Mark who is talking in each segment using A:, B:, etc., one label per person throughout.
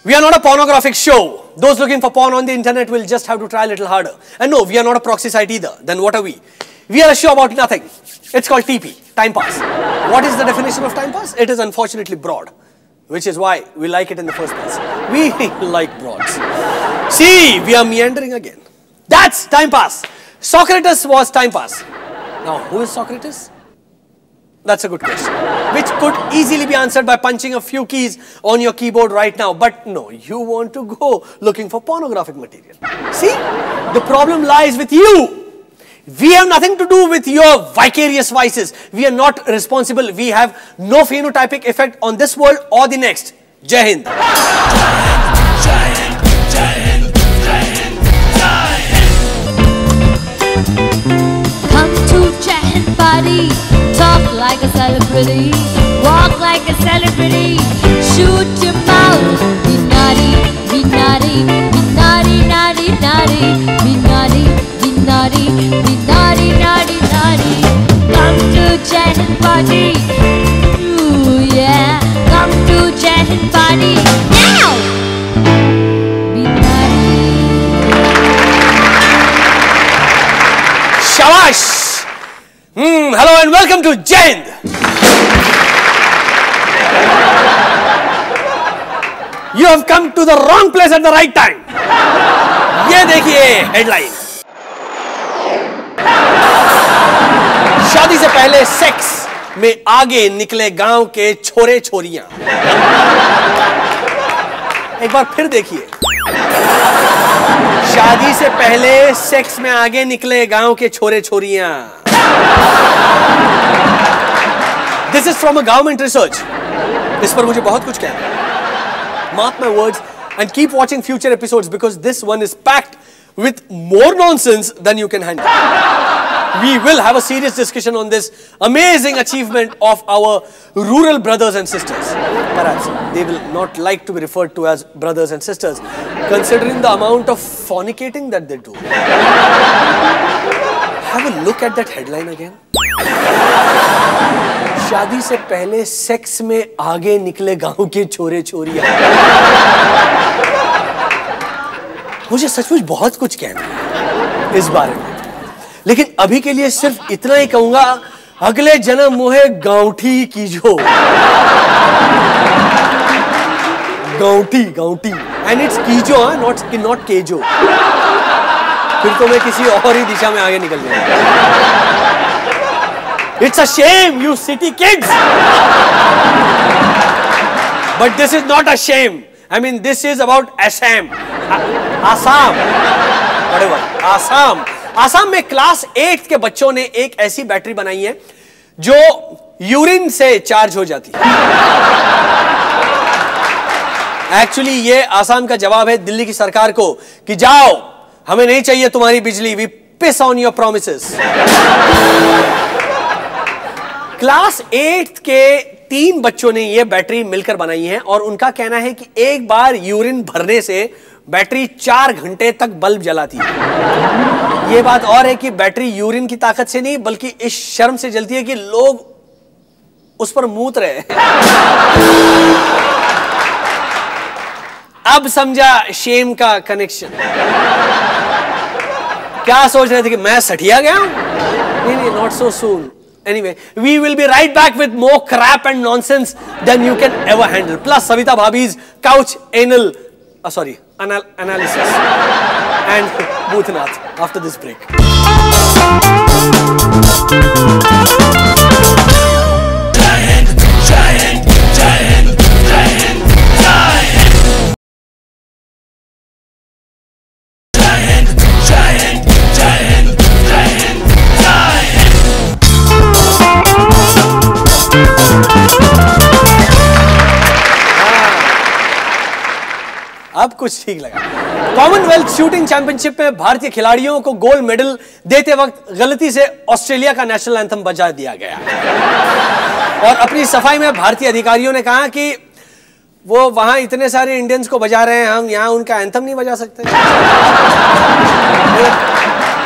A: We are not a pornographic show. Those looking for porn on the internet will just have to try a little harder. And no, we are not a proxy site either. Then what are we? We are a show about nothing. It's called TP, time pass. What is the definition of time pass? It is unfortunately broad, which is why we like it in the first place. We like broads. See, we are meandering again. That's time pass. Socrates was time pass. Now, who is Socrates? That's a good question, which could easily be answered by punching a few keys on your keyboard right now. But no, you want to go looking for pornographic material. See, the problem lies with you. We have nothing to do with your vicarious vices. We are not responsible. We have no phenotypic effect on this world or the next. Jai Hind. Jai Hind, Jai Hind, Jai Hind, Jai
B: Hind. Come to Jai Hind party. Talk like a celebrity, walk like a celebrity, shoot your mouth, be naughty, be naughty, be naughty, naughty, naughty, be naughty, be naughty, be naughty, naughty, naughty. Come to Jai Hind party, ooh yeah, come to Jai Hind party now. Be naughty.
A: Shabash! Hello and welcome to Jai Hind. You have come to the wrong place at the right time. ये देखिए headline. शादी से पहले sex में आगे निकले गांव के छोरे छोरियां. एक बार फिर देखिए. शादी से पहले सेक्स में आगे निकले गांव के छोरे छोरियां. This is from a government research. इस पर मुझे बहुत कुछ कहना है. Mark my words and keep watching future episodes because this one is packed with more nonsense than you can handle. We will have a serious discussion on this amazing achievement of our rural brothers and sisters. Perhaps they will not like to be referred to as brothers and sisters, considering the amount of fornicating that they do. Have a look at that headline again. शादी से पहले sex में आगे निकले गांव के छोरे छोरियां. मुझे सचमुच बहुत कुछ कहना है इस बारे में, लेकिन अभी के लिए सिर्फ इतना ही कहूंगा. अगले जन्म मोहे गांवठी कीजो. गांवठी गांवठी एंड इट्स कीजो, नॉट केजो. फिर तो मैं किसी और ही दिशा में आगे निकल जाऊंगा. It's a shame, you city kids. But this is not a shame. I mean, this is about Assam. Assam. Whatever. Assam. Assam में क्लास 8 के बच्चों ने एक ऐसी बैटरी बनाई है जो यूरिन से चार्ज हो जाती है. एक्चुअली ये आसाम का जवाब है दिल्ली की सरकार को कि जाओ, हमें नहीं चाहिए तुम्हारी बिजली. We piss on your promises. Class 8 के 3 बच्चों ने यह बैटरी मिलकर बनाई है और उनका कहना है कि एक बार यूरिन भरने से बैटरी 4 घंटे तक बल्ब जलाती है. यह बात और है कि बैटरी यूरिन की ताकत से नहीं बल्कि इस शर्म से जलती है कि लोग उस पर मूत रहे. अब समझा शेम का कनेक्शन. क्या सोच रहे थे कि मैं सठिया गया हूं? नहीं, not so soon. Anyway, we will be right back with more crap and nonsense than you can ever handle. Plus, Savita Bhabhi's couch analysis and Bhutnath after this break. Jai Hind, Jai Hind, Jai Hind, Jai Hind, Jai Hind. Jai Hind, Jai Hind, Jai Hind, Jai Hind, Jai Hind. अब कुछ ठीक लगा. Commonwealth shooting championship में भारतीय खिलाड़ियों को gold medal देते वक्त गलती से ऑस्ट्रेलिया का नेशनल एंथम बजा दिया गया. और अपनी सफाई में भारतीय अधिकारियों ने कहा कि वो वहां इतने सारे इंडियंस को बजा रहे हैं, हम यहां उनका एंथम नहीं बजा सकते.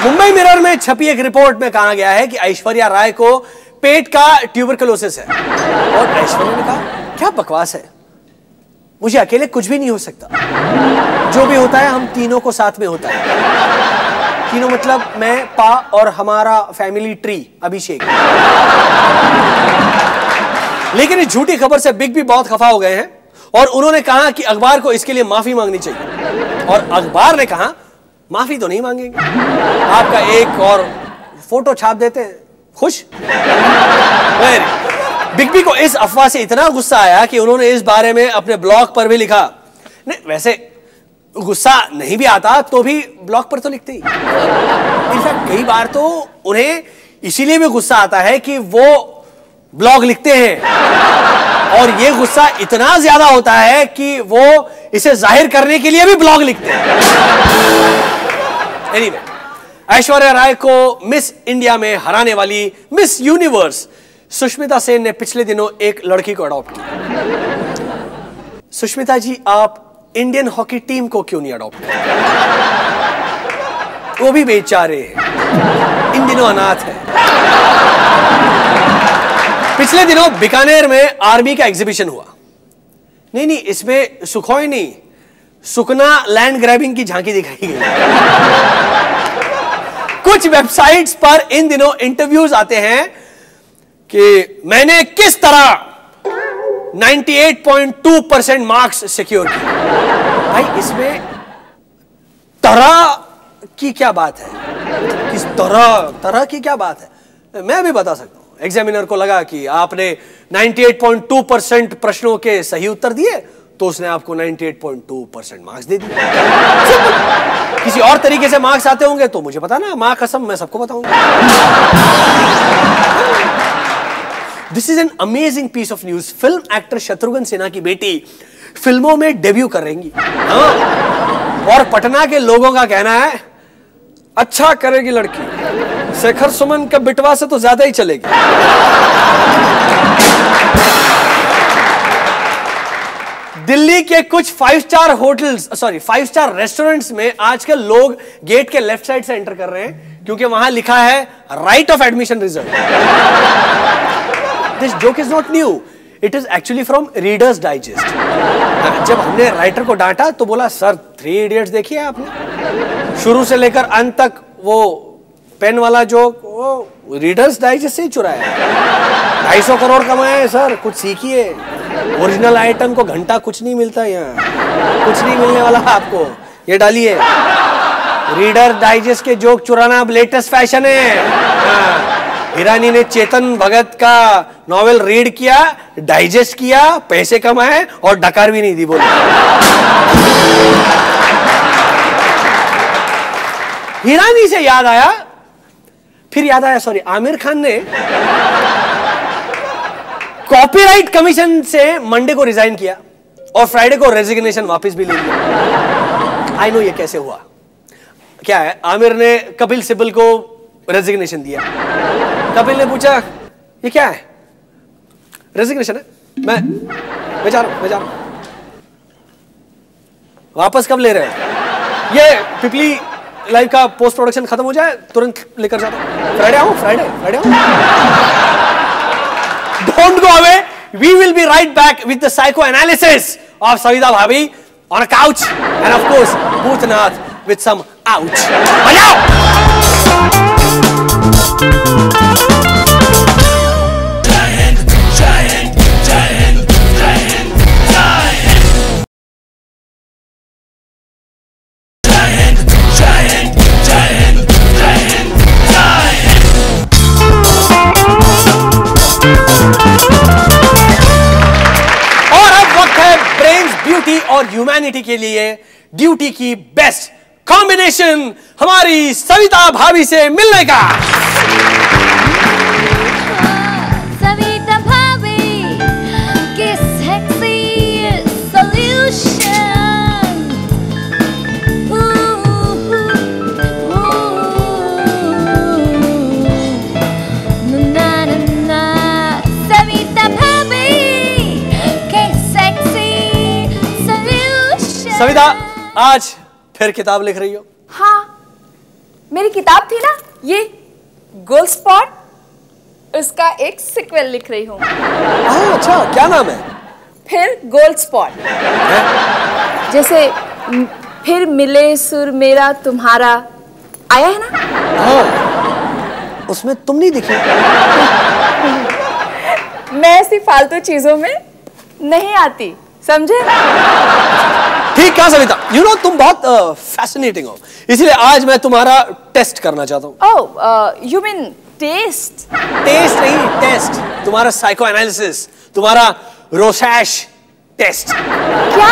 A: मुंबई मिरर में छपी एक रिपोर्ट में कहा गया है कि ऐश्वर्या राय को पेट का ट्यूबरकुलोसिस है. और ऐश्वर्या ने कहा क्या बकवास है, मुझे अकेले कुछ भी नहीं हो सकता। जो भी होता है हम तीनों को साथ में होता है। तीनों मतलब मैं, पा और हमारा फैमिली ट्री अभिषेक। लेकिन इस झूठी खबर से बिग बी बहुत खफा हो गए हैं और उन्होंने कहा कि अखबार को इसके लिए माफी मांगनी चाहिए। और अखबार ने कहा माफी तो नहीं मांगेंगे, आपका एक और फोटो छाप देते हैं, खुश। बिग बी को इस अफवाह से इतना गुस्सा आया कि उन्होंने इस बारे में अपने ब्लॉग पर भी लिखा। नहीं, वैसे गुस्सा नहीं भी आता तो भी ब्लॉग पर तो लिखते ही। इनफैक्ट कई बार तो उन्हें इसीलिए भी गुस्सा आता है कि वो ब्लॉग लिखते हैं और ये गुस्सा इतना ज्यादा होता है कि वो इसे जाहिर करने के लिए भी ब्लॉग लिखते हैं। एनीवे, ऐश्वर्या राय को मिस इंडिया में हराने वाली मिस यूनिवर्स सुष्मिता सेन ने पिछले दिनों एक लड़की को अडॉप्ट किया। सुष्मिता जी, आप इंडियन हॉकी टीम को क्यों नहीं अडॉप्ट किया? वो भी बेचारे हैं, इन दिनों अनाथ है। पिछले दिनों बीकानेर में आर्मी का एग्जीबिशन हुआ। नहीं, इसमें सुखोई नहीं, सुकना लैंड ग्रैबिंग की झांकी दिखाई गई। कुछ वेबसाइट्स पर इन दिनों इंटरव्यूज आते हैं कि मैंने किस तरह 98.2% मार्क्स सिक्योर किए। भाई, इसमें तरह की क्या बात है? किस तरह की क्या बात है? मैं भी बता सकता हूं। एग्जामिनर को लगा कि आपने 98.2% प्रश्नों के सही उत्तर दिए तो उसने आपको 98.2% मार्क्स दे दिए। किसी और तरीके से मार्क्स आते होंगे तो मुझे पता ना, मां कसम मैं सबको बताऊंगा। This is an amazing piece of news. Film actor Shatrughan Sinha की बेटी फिल्मों में डेब्यू करेंगी। और पटना के लोगों का कहना है अच्छा करेगी लड़की, शेखर सुमन का बिटवा से तो ज्यादा ही चलेगी। दिल्ली के कुछ 5 स्टार रेस्टोरेंट्स में आजकल लोग गेट के लेफ्ट साइड से एंटर कर रहे हैं क्योंकि वहां लिखा है right of admission reserve. This joke is not new, it is actually from readers digest. जब हमने राइटर को डांटा तो बोला सर 3 इडियट्स देखिए आपने, शुरू से लेकर अंत तक वो पेन वाला जोक वो रीडर्स डाइजेस्ट से ही चुराया। 250 करोड़ कमाए सर, कुछ सीखिए। ओरिजिनल आइटम को घंटा कुछ नहीं मिलता यहाँ, कुछ नहीं मिलने वाला आपको, ये डालिए। रीडर डाइजेस्ट के जोक चुराना अब लेटेस्ट फैशन है। ईरानी ने चेतन भगत का नॉवेल रीड किया, डाइजेस्ट किया, पैसे कमाए और डकार भी नहीं दी बोली। ईरानी से याद आया, आमिर खान ने कॉपीराइट कमीशन से मंडे को रिजाइन किया और फ्राइडे को रेजिग्नेशन वापस भी ले लिया। आई नो ये कैसे हुआ। क्या है, आमिर ने कपिल सिब्बल को रेजिग्नेशन दिया। कपिल ने पूछा ये क्या है? रेजिग्नेशन है, मैं जा रहा हूं। वापस कब ले रहे हैं? ये पिपली लाइव का पोस्ट प्रोडक्शन खत्म हो जाए तुरंत लेकर जाता हूं। फ्राइडे आऊं। Don't go away. We will be right back with the psychoanalysis of Savita Bhabhi on a couch and of course Bhutnath with some ouch. और ह्यूमैनिटी के लिए ड्यूटी की बेस्ट कॉम्बिनेशन हमारी सविता भाभी से मिलने का।
B: सविता भाभी की सेक्सी सॉल्यूशन। सविता भाभी की सेक्सी।
A: सविता, आज फिर किताब लिख रही हो?
C: हाँ, मेरी किताब थी ना ये गोल्ड स्पॉट, उसका एक सीक्वल लिख रही हूँ।
A: अच्छा, क्या नाम है?
C: फिर गोल्ड स्पॉट, जैसे फिर मिले सुर मेरा तुम्हारा, आया है ना?
A: हाँ, उसमें तुम नहीं दिखी।
C: मैं ऐसी फालतू चीजों में नहीं आती, समझे?
A: ठीक क्या सविता, तुम बहुत फैसिनेटिंग हो, इसलिए आज मैं तुम्हारा टेस्ट करना चाहता हूँ।
C: ओह, यू मीन टेस्ट?
A: टेस्ट नहीं, टेस्ट। तुम्हारा साइको एनालिसिस, तुम्हारा रोशैश टेस्ट।
C: क्या?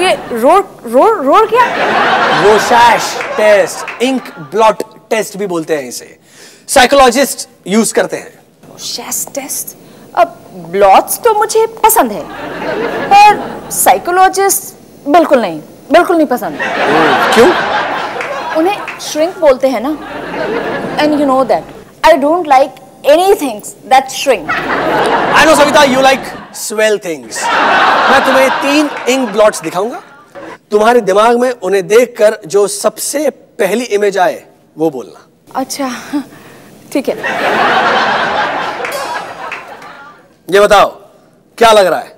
C: ये रोड क्या?
A: रोशैश टेस्ट, इंक ब्लॉट टेस्ट भी बोलते हैं इसे, साइकोलॉजिस्ट यूज करते हैं।
C: रोशैश टेस्ट? अब ब्लॉट्स तो मुझे पसंद है, पर साइकोलॉजिस्ट बिल्कुल नहीं पसंद।
A: क्यों?
C: उन्हें श्रिंक बोलते हैं ना, and you know that I don't like anything that shrink.
A: I know Savita, you like swell things. मैं तुम्हें 3 इंक ब्लॉट्स दिखाऊंगा, तुम्हारे दिमाग में उन्हें देखकर जो सबसे पहली इमेज आए वो बोलना।
C: अच्छा, ठीक है।
A: ये बताओ क्या लग रहा है?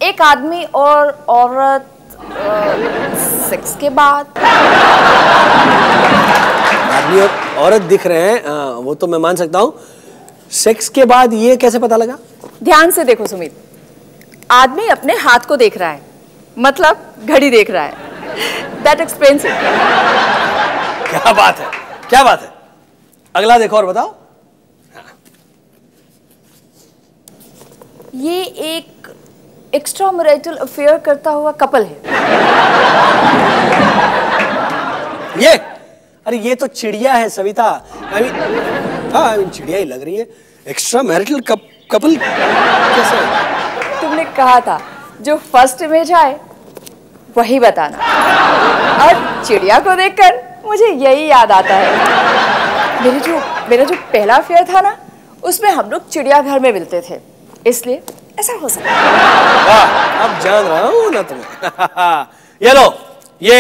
C: एक आदमी और औरत सेक्स के बाद।
A: आदमी और औरत दिख रहे हैं, वो तो मैं मान सकता हूँ। सेक्स के बाद ये कैसे पता लगा?
C: ध्यान से देखो सुमित, आदमी अपने हाथ को देख रहा है, मतलब घड़ी देख रहा है। That explains it.
A: क्या बात है, क्या बात है। अगला देखो और बताओ।
C: ये एक एक्स्ट्रा मैरिटल अफेयर करता हुआ कपल है।
A: ये, अरे ये तो चिड़िया है सविता। आई मीन चिड़िया ही लग रही है। एक्स्ट्रा मैरिटल कपल कैसे?
C: तुमने कहा था जो फर्स्ट इमेज आए वही बताना, और चिड़िया को देखकर मुझे यही याद आता है। मेरा जो पहला अफेयर था ना, उसमें हम लोग चिड़ियाघर में मिलते थे, इसलिए ऐसा हो सकता है।
A: वाह, अब जान रहा हूं ना तुम्हें। ये लो, ये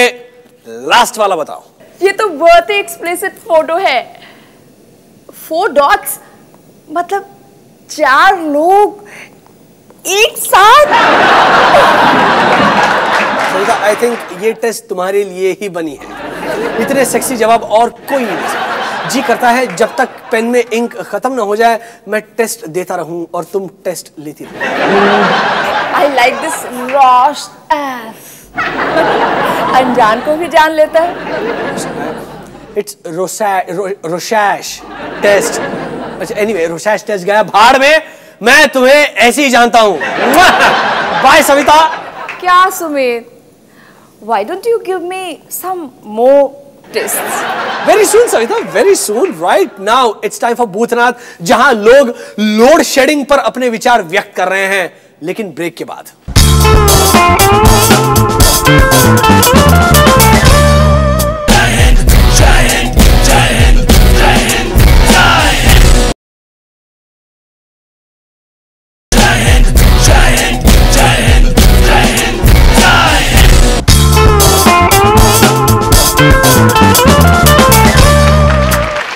A: लास्ट वाला बताओ।
C: ये तो बहुत ही एक्सप्लिसिट फोटो है। 4 डॉट्स, मतलब 4 लोग एक साथ।
A: आई थिंक ये टेस्ट तुम्हारे लिए ही बनी है। इतने सेक्सी जवाब और कोई नहीं दे सकता। जी करता है जब तक पेन में इंक खत्म ना हो जाए मैं टेस्ट देता रहूं और तुम टेस्ट लेती रहो।
C: आई लाइक दिस रॉश एफ। अनजान को भी जान लेता है।
A: It's Rorschach test. अच्छा एनीवे, रोशैश टेस्ट गया भाड़ में, मैं तुम्हें ऐसे ही जानता हूं। बाय सविता।
C: क्या Sumit, why don't you give me some more tests?
A: Very soon Savita, very soon. Right now it's time for Bhootnath, जहां लोग लोड शेडिंग पर अपने विचार व्यक्त कर रहे हैं, लेकिन ब्रेक के बाद।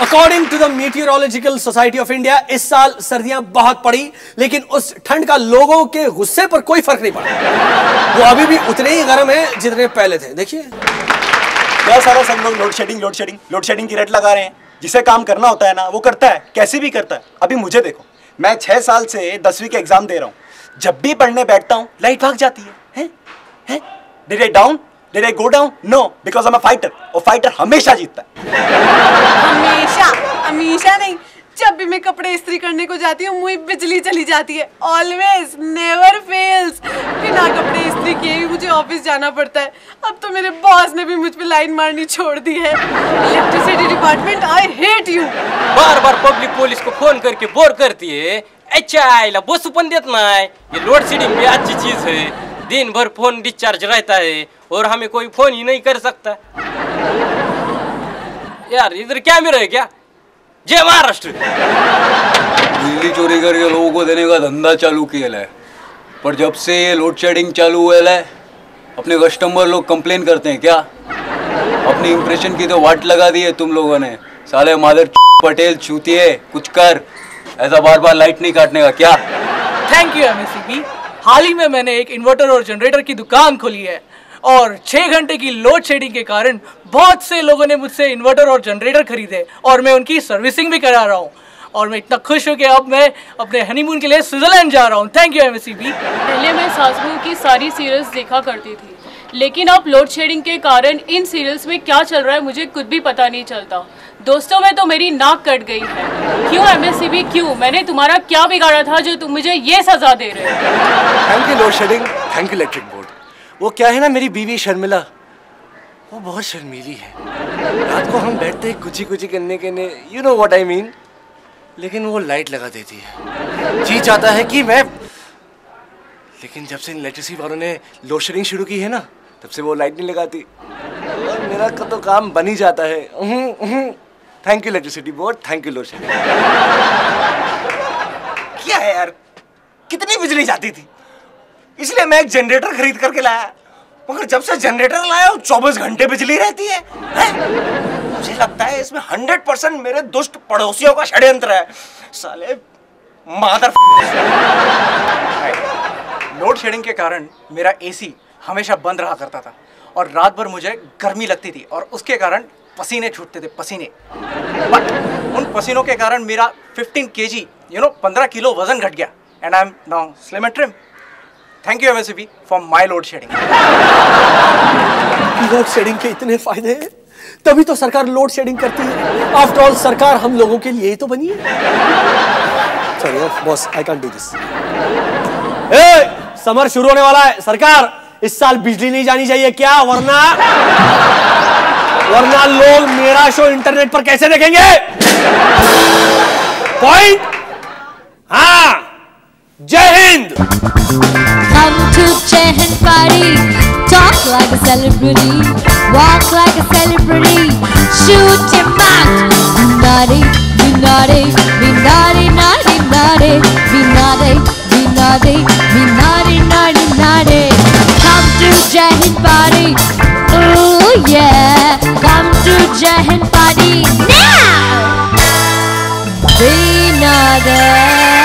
A: According to the meteorological society of India, इस साल सर्दियां बहुत पड़ी, लेकिन उस ठंड का लोगों के गुस्से पर कोई फर्क नहीं पड़ा। वो अभी भी उतने ही गर्म है जितने पहले थे। देखिए
D: क्या सारा सब लोग लोड शेडिंग की रेट लगा रहे हैं। जिसे काम करना होता है ना, वो करता है, कैसे भी करता है। अभी मुझे देखो, मैं 6 साल से 10वीं के एग्जाम दे रहा हूँ। जब भी पढ़ने बैठता हूँ लाइट भाग जाती है? Did I down? Did I go down? No, because I'm a fighter. और फाइटर हमेशा जीतता है।
E: हमेशा नहीं, जब भी मैं कपड़े इस्त्री करने को जाती हूँ मुझे बिजली चली जाती है। Always, never fails. बिना कपड़े इस्त्री किए भी मुझे ऑफिस जाना पड़ता है। अब तो मेरे बॉस ने भी मुझ पे लाइन मारनी छोड़ दी है। Electricity department, I hate you.
F: Bar bar public police को फोन करके बोर करती है। अच्छा आईला बस पण देत नाही। ये लोड शेडिंग भी अच्छी चीज है। दिन भर फोन डिस्चार्ज रहता है और हमें कोई फोन ही नहीं कर सकता। यार इधर कैमरा है क्या? जय महाराष्ट्र।
G: बिजली चोरी करके लोगों को देने का धंधा चालू किया है, पर जब से ये लोड शेडिंग चालू हुआ है अपने कस्टमर लोग कंप्लेन करते हैं। क्या अपनी इंप्रेशन की तो वाट लगा दी है तुम लोगों ने। साले मादर पटेल चूतिए, कुछ कर। ऐसा बार बार लाइट नहीं काटने का क्या?
E: Thank you MSCB.
H: हाल ही में मैंने एक इन्वर्टर और जनरेटर की दुकान खोली है और 6 घंटे की लोड शेडिंग के कारण बहुत से लोगों ने मुझसे इन्वर्टर और जनरेटर खरीदे और मैं उनकी सर्विसिंग भी करा रहा हूँ और मैं इतना खुश हूँ कि अब मैं अपने हनीमून के लिए स्विट्जरलैंड जा रहा हूँ। Thank you MSCB।
I: पहले मैं सास बहू की सारी सीरियल्स देखा करती थी, लेकिन अब लोड शेडिंग के कारण इन सीरियल्स में क्या चल रहा है मुझे कुछ भी पता नहीं चलता। दोस्तों में तो मेरी नाक कट गई है। क्यों MSCB क्यों? मैंने तुम्हारा क्या बिगाड़ा था जो तुम मुझे ये सजा दे रहे हो?
J: Thank you load shedding, thank you electric board. वो क्या है ना, मेरी बीवी शर्मिला, वो बहुत शर्मीली है। रात को हम बैठते हैं कुची कुची करने के लिए, you know what I mean, लेकिन वो लाइट लगा देती है। जी चाहता है कि मैं, लेकिन जब से इलेक्ट्रिसिटी वालों ने लोड शेडिंग शुरू की है ना, तब से वो लाइट नहीं लगाती और मेरा तो काम बन ही जाता है। Thank you electricity board, thank you load shedding.
D: क्या है यार, कितनी बिजली जाती थी, इसलिए मैं एक जनरेटर खरीद करके लाया, मगर जब से जनरेटर लाया 24 घंटे बिजली रहती है, मुझे लगता है इसमें 100% मेरे दुष्ट पड़ोसियों का षड्यंत्र है। साले मादर।
K: लोड शेडिंग के कारण मेरा एसी हमेशा बंद रहा करता था और रात भर मुझे गर्मी लगती थी और उसके कारण पसीने छूटते थे, पसीने। बट उन पसीनों के कारण मेरा 15 kg 15 किलो वजन घट गया and I am now slim and trim. Thank you MSCB for my load shedding.
A: Load shedding के इतने फायदे हैं, तभी तो सरकार लोड शेडिंग करती है। आफ्टर ऑल सरकार हम लोगों के लिए ही तो बनी है। Sorry boss, I can't do this. Summer शुरू होने वाला है, सरकार इस साल बिजली नहीं जानी चाहिए क्या, वरना लोग मेरा शो इंटरनेट पर कैसे देखेंगे? पॉइंट। हाँ, जय Hind.
B: Come to Jai Hind party, talk like a celebrity, walk like a celebrity, shoot your mouth. Be naughty, be naughty, be naughty, naughty, naughty, be naughty, be naughty, be naughty, naughty, naughty. Come to Jai Hind party, oh yeah. Come to Jai Hind party now. Be naughty.